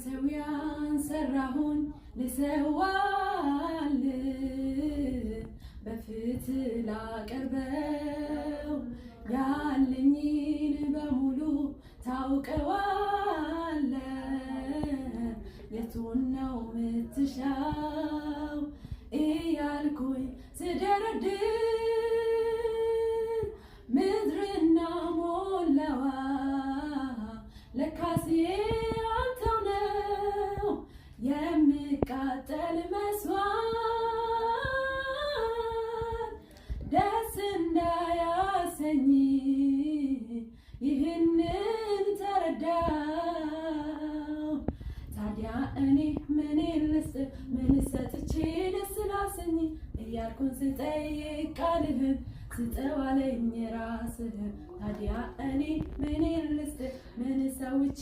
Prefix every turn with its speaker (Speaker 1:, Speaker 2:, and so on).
Speaker 1: መሠዊያን ሰራሁኝ ልሰዋል በፊትህ ላቀርበው ያለኝን በሙሉ ታውቀዋለህ የቱን ነው የምትሻው እያልኩኝ ስደረድር ምድርና ሞላዋ ለካስ አንተው ነው የሚቃጠል መስዋዕት ደስ እንዳያሰኝ ይህንን ተረዳው። ታዲያ እኔ ምን ልስጥ ምን ሰጥቼ ደስ ላሰኝ እያልኩኝ ስጠይቅ ቃልህን ስጠው አለኝ ራስህ። ታዲያ እኔ ምን ልስጥ ምን ሰውቼ